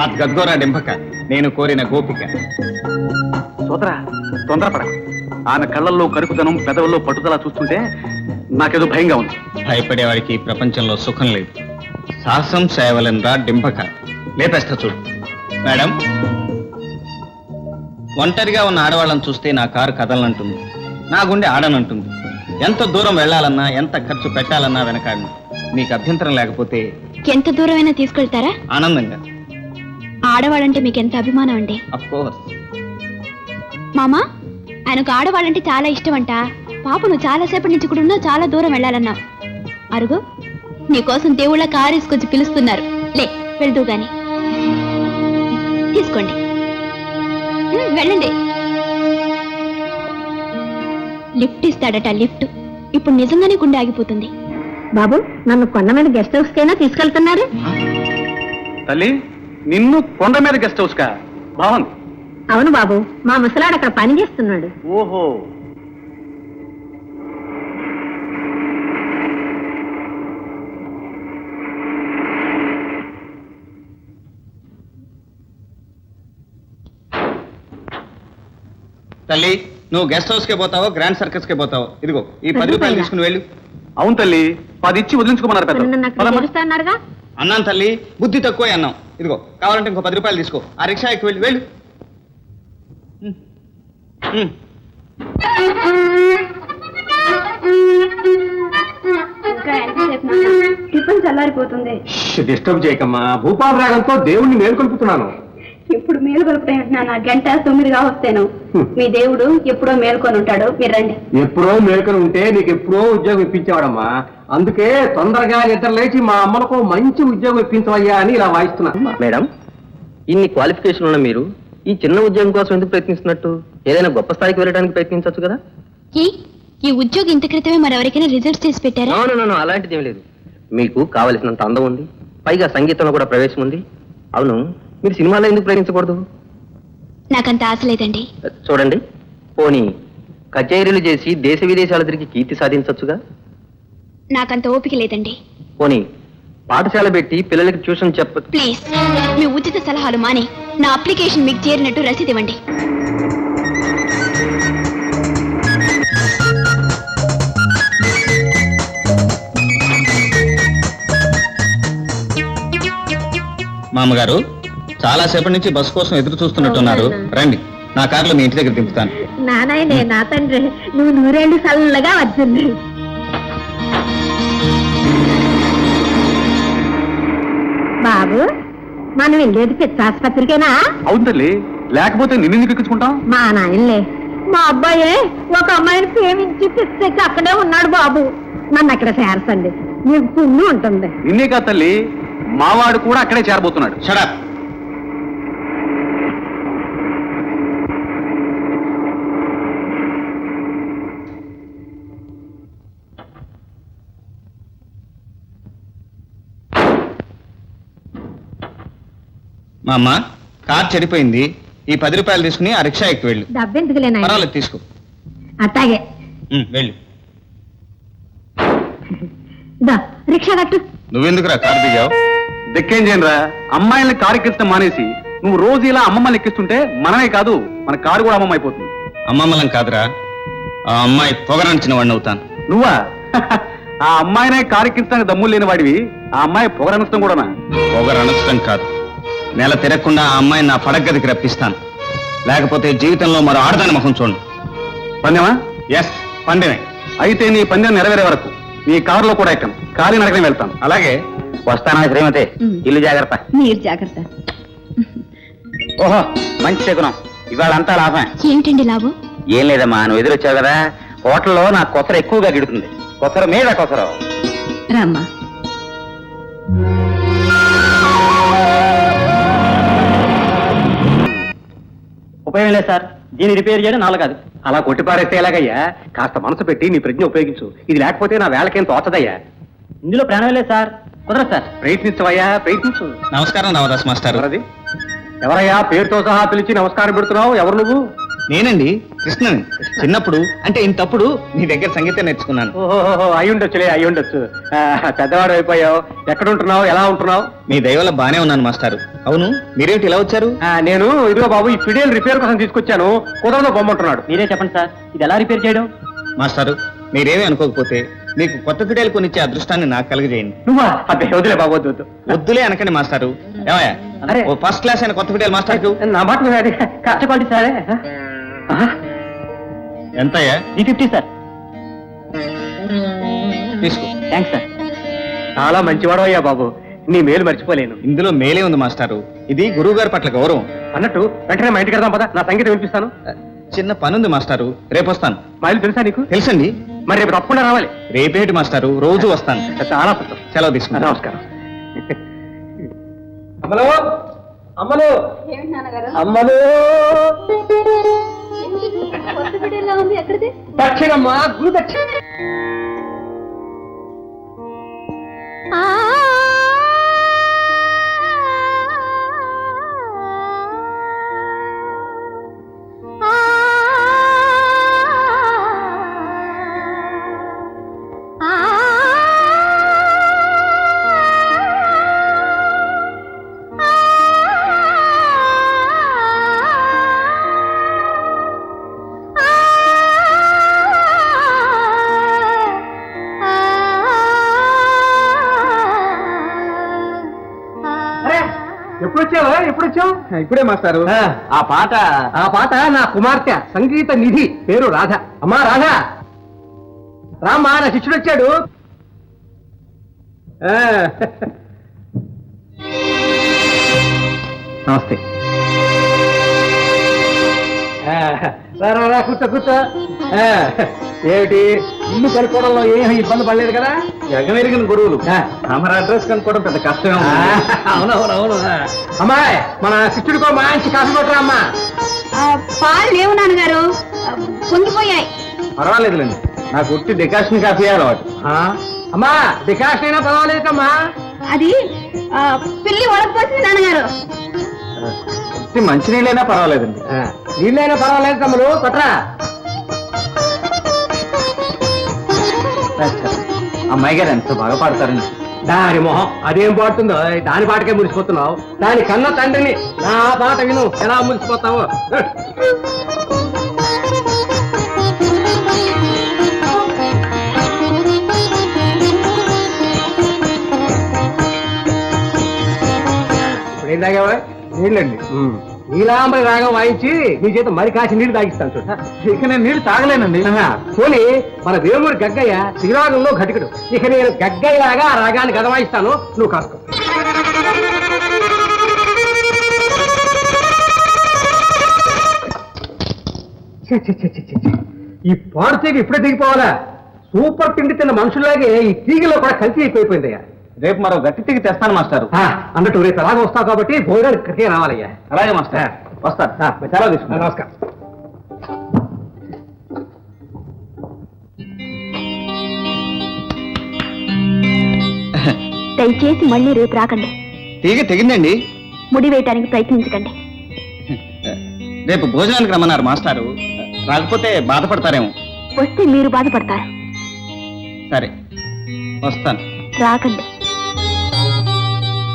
అది గద్గోరా డింపక, నేను కోరిన గోపిక. సోదరా, తొందరపడ. ఆమె కళ్ళల్లో కరుకుదనం, పెదవుల్లో పట్టుదల చూస్తుంటే నాకేదో భయంగా ఉంది. భయపడేవాడికి ఈ ప్రపంచంలో సుఖం లేదు. సాహసం సేవలనరా డింపక. లేపేస్తా చూడు. మేడం, ఒంటరిగా ఉన్న ఆడవాళ్ళని చూస్తే నా కారు కదలనంటుంది, నా గుండె ఆడనంటుంది. ఎంత దూరం వెళ్లాలన్నా, ఎంత ఖర్చు పెట్టాలన్నా వెనకాడను. మీకు అభ్యంతరం లేకపోతే ఎంత దూరమైనా తీసుకెళ్తారా? ఆనందంగా. ఆడవాళ్ళంటే మీకు ఎంత అభిమానం అండి? Of course. మామా, ఆయనకు ఆడవాళ్ళంటే చాలా ఇష్టం అంట. పాప నువ్వు చాలాసేపటి నుంచి కూడా ఉన్నావు, చాలా దూరం వెళ్ళాలన్నావు. అరుగు, నీకోసం దేవుళ్ళ కారు తీసుకొచ్చి పిలుస్తున్నారు. లే, వెళ్తూ గాని. తీసుకోండి, వెళ్ళండి. లిఫ్ట్ ఇస్తాడట, లిఫ్ట్. ఇప్పుడు నిజంగానే గుండె ఆగిపోతుంది. బాబు, నన్ను కొండ మీద గెస్ట్ హౌస్ కైనా తీసుకెళ్తున్నారు? తల్లి, నిన్ను కొండ మీద గెస్ట్ హౌస్ కా? బాగుంది. అవును బాబు, మా ముసలాడు అక్కడ పని చేస్తున్నాడు. ఓహో. తల్లి, నువ్వు గెస్ట్ హౌస్ కే పోతావో గ్రాండ్ సర్కస్ కే పోతావో, ఇదిగో ఈ 10 రూపాయలు తీసుకుని వెళ్ళు. అవును తల్లి, 10 ఇచ్చి వదిలించుకోమన్నారు పెద్ద. నన్ను అక్కడ చేరుస్తాన్నారుగా? అన్నాను తల్లి, బుద్ధి తక్కువ అన్నాం. ఇదిగో కావాలంటే ఇంకో 10 రూపాయలు తీసుకో. ఆ రిక్షా ఎక్కి వెళ్ళు, వెళ్ళు. టిఫిన్ చల్లారిపోతుంది. డిస్టర్బ్ చేయకమ్మా. భూపాల రాగంతో దేవుణ్ణి మేల్కొల్పుతున్నాను. ఇప్పుడు మేలుకొలుపుతాయి అంటున్నాను. 1:09 వస్తాను. మీ దేవుడు ఎప్పుడో మేల్కొని ఉంటాడు. మీరు రండి. ఎప్పుడో మేల్కొని ఉంటే నీకు ఎప్పుడో ఉద్యోగం ఇప్పించేవాడమ్మా. అందుకే తొందరగా నిద్ర లేచి మా అమ్మలకు మంచి ఉద్యోగం ఇప్పించవయ్యా అని ఇలా వాయిస్తున్నా. మేడం, ఇన్ని క్వాలిఫికేషన్ ఉన్న మీరు ఈ చిన్న ఉద్యోగం కోసం ఎందుకు ప్రయత్నిస్తున్నట్టు? ఏదైనా గొప్ప స్థాయికి వెళ్ళడానికి ప్రయత్నించవచ్చు కదా. ఈ ఉద్యోగం ఇంత క్రితమే మరెవరికైనా రిజల్ట్స్ చేసి పెట్టారా? అలాంటిది ఏం లేదు. మీకు కావలసినంత అందం ఉంది, పైగా సంగీతంలో కూడా ప్రవేశం ఉంది. అవును, మీరు సినిమాలో ఎందుకు ప్రయత్నించకూడదు? నాకంత ఆశ లేదండి. చూడండి, పోనీ కచేరీలు చేసి దేశ విదేశాల తిరిగి కీర్తి సాధించవచ్చుగా. నాకంత ఓపిక లేదండి. పోనీ పాఠశాల పెట్టి పిల్లలకి ట్యూషన్ ప్లీజ్, మీ ఉచిత సలహాలు మాని నా అప్లికేషన్ మీకు చేరినట్టు రసీదు ఇవ్వండి. మామగారు, చాలా సేపటి నుంచి బస్ కోసం ఎదురు చూస్తున్నట్టున్నారు. రండి, నా కారులో మీ ఇంటి దగ్గర దింపుతాను. నానాయనే, నా తండ్రి, నువ్వు 100 ఏళ్ళు చల్లగా వచ్చింది. బాబు, మనం వెళ్ళేది పిచ్చాసుపత్రికేనా? అవును తల్లి, లేకపోతే నిన్నెందుకు ఎక్కించుకుంటాం? మా నాయనలే, మా అబ్బాయే ఒక అమ్మాయిని ప్రేమించి పిచ్చెక్కి అక్కడే ఉన్నాడు బాబు. నన్ను అక్కడ చేర్చండి, మీకు పుణ్యం ఉంటుంది. నిన్నే కాదు తల్లి, మావాడు కూడా అక్కడే చేరబోతున్నాడు. షడప్. మా అమ్మ, కార్ చెడిపోయింది. ఈ 10 రూపాయలు తీసుకుని ఆ రిక్షా ఎక్కి వెళ్ళు. డబ్బెందుకులేనా? పర్వాలేదు, తీసుకో. అట్టాగే. వెళ్ళు. రిక్షా కట్టు. నువ్వెందుకురా కారు దిగావు? దిక్కేం చేయనురా, అమ్మాయిల్ని కారు ఎక్కించడం మానేసి నువ్వు రోజు ఇలా అమ్మమ్మల్ని ఎక్కిస్తుంటే మనమే కాదు, మన కారు కూడా అమ్మమ్మ అయిపోతుంది. అమ్మమ్మలం కాదురా, ఆ అమ్మాయి పొగరంచిన వాడిని అవుతాను. నువ్వా? ఆ అమ్మాయినే కారు ఎక్కించడానికి దమ్ములు లేని వాడివి, ఆ అమ్మాయి పొగరనొచ్చడం కూడానా? పొగరనొచ్చడం కాదు, నెల తిరగకుండా ఆ అమ్మాయిని నా పడగదికి రప్పిస్తాను. లేకపోతే జీవితంలో మరో ఆడదాని ముఖం చూడండి. పందెమా? ఎస్, పందెమే. అయితే నీ పందెం నెరవేరే వరకు నీ కారులో కూడా ఎక్కను, కాలి నడకనే వెళ్తాను. అలాగే. వస్తానా శ్రీమతి? ఇల్లు జాగ్రత్త. మీరు జాగ్రత్త. ఓహో, మంచి శకునం. ఇవాళ అంతా లాభం. ఏంటండి లాభం? ఏం లేదమ్మా, నువ్వు ఎదురొచ్చావు కదా, హోటల్లో నా కొసర ఎక్కువగా గిడుతుంది. కొసర మీద కొసర. రామ్మా. ఉపయోగం లేదు సార్, దీన్ని రిపేర్ చేయడం నాలుగు కాదు. అలా కొట్టిపారేస్తే ఎలాగయ్యా? కాస్త మనసు పెట్టి నీ ప్రజ్ఞ ఉపయోగించు. ఇది లేకపోతే నా వేళకేం తోచదయ్యా. ఇందులో ప్రాణం లేదు సార్, కుదరదు సార్. ప్రయత్నించవయ్యా, ప్రయత్నించు. నమస్కారం రామదాస్ మాస్టర్. ఎవరది? ఎవరయ్యా పేరుతో సహా పిలిచి నమస్కారం పెడుతున్నావు? ఎవరు నువ్వు? నేనండి కృష్ణని. చిన్నప్పుడు అంటే ఇంతప్పుడు మీ దగ్గర సంగీతం నేర్చుకున్నాను. ఓహో అయి ఉండొచ్చులే అయి ఉండొచ్చు. పెద్దవాడు అయిపోయావు. ఎక్కడ ఉంటున్నావు, ఎలా ఉంటున్నావు? మీ దయవల్ల బానే ఉన్నాను మాస్టారు. అవును, మీరేమిటి ఇలా వచ్చారు? నేను ఇదిగో బాబు ఈ ఫిడేల్ రిపేర్ కోసం తీసుకొచ్చాను. కుదరదో బొమ్మంటున్నాడు. మీరే చెప్పండి సార్, ఇది ఎలా రిపేర్ చేయడం? మాస్టారు, మీరేమీ అనుకోకపోతే మీకు కొత్త ఫిడేలు కొనిచ్చే అదృష్టాన్ని నాకు కలుగజేయండి. నువ్వా? అబ్బే వదిలే బాబు, వద్దు వద్దు. వద్దులే అనకండి మాస్టారు. ఏమయ్యా, అరే. ఓ ఫస్ట్ క్లాస్ అయిన కొత్త ఫిడేలు మాస్టర్కు నా మాట కష్టపడి సరే. ఎంతయ్యా? 350 సార్. తీసుకో. Thanks sir. చాలా మంచివాడు అయ్యా బాబు, నీ మేలు మర్చిపోలేను. ఇందులో మేలే ఉంది మాస్టారు. ఇది గురువు గారి పట్ల గౌరవం. అన్నట్టు వెంటనే మా ఇంటికి వెళ్దాం పద, నా సంగీతం వినిపిస్తాను. చిన్న పనుంది మాస్టారు, రేపు వస్తాను. మా ఇల్లు తెలుసా నీకు? తెలుసండి. మరి రేపు తప్పకుండా రావాలి. రేపేటి మాస్టారు, రోజు వస్తాను. చాలా సంతోషం. సెలవు తీసుకుంటాను. నమస్కారం. అమ్మలు అమ్మలు అమ్మలు దక్షిణమ్మా, గురు దక్షిణ. ఎప్పుడు వచ్చావా? ఎప్పుడు వచ్చావు? ఇప్పుడే మాస్టారు. ఆ పాట నా కుమార్తె సంగీత నిధి, పేరు రాధ. అమ్మా రాధ, రామ్మా, నా శిష్యుడు వచ్చాడు. నమస్తే. రా కూర్చో కూర్చో. ఏమిటి, ఇల్లు కనుక్కోవడంలో ఏమీ ఇబ్బంది పడలేదు కదా? ఎగమెరిగిన గురువులు తమర అడ్రస్ కనుక్కోవడం పెద్ద కష్టమే. అవునవునవును. అమ్మాయి, మన శిష్యుడికో మంచి కాఫీ పట్టరా అమ్మా. పాలు లేవు నాన్నగారు, పొంగిపోయాయి. పర్వాలేదులేండి, నాకు ఉట్టి డికాషన్ కాఫీ అలవాటు. అమ్మా, డికాషన్ అయినా పర్వాలేదమ్మా. అది పిల్లి ఒడకపోసింది నాన్నగారు. ఉట్టి మంచినీళ్ళైనా పర్వాలేదండి. నీళ్ళైనా పర్వాలేదు తమ్ముడు, పట్రా. అమ్మాయి గారు ఎంత బాగా పాడతారండి. దాని మొహం అదేం పాడుతుందో, దాని పాటకే మురిసిపోతున్నావు. దాని కన్న తండ్రిని నా పాట విను, ఎలా మురిసిపోతావో. ఇప్పుడు ఏం తాగావా? నీళ్ళండి. నీలాంబరి రాగం వాయించి నీ చేత మరి కాసి నీళ్లు తాగిస్తాను చూడ. ఇక నేను నీళ్ళు తాగలేనండి. పోనీ మన దేవుడి గగ్గయ్య శ్రీరాగంలో ఘటికుడు. ఇక నేను గగ్గయ్యలాగా ఆ రాగాన్ని గదవాయిస్తాను, నువ్వు కాసుకో. ఈ పాడు తీగ ఇప్పుడే దిగిపోవాలా? సూపర్ తిండి తిన్న మనుషుల్లాగే ఈ తీగలో కూడా కల్తీ అయిపోయిందయ్యా. రేపు మరో గట్టి తిరిగి తెస్తాను మాస్టారు. అన్నట్టు రేపు ఎలాగ వస్తావు కాబట్టి భోజనానికి ఇక్కడికే రావాలయ్యా. అలాగే మాస్టర్, వస్తాను. సెలవు తీసుకుంటా. నమస్కారం. దయచేసి మళ్ళీ రేపు రాకండి. తీగ తెగిందండి. ముడి వేయటానికి ప్రయత్నించకండి. రేపు భోజనానికి రమ్మన్నారు మాస్టారు. రాకపోతే బాధపడతారేమో. వస్తే మీరు బాధపడతారు. సరే, వస్తాను. రాకండి.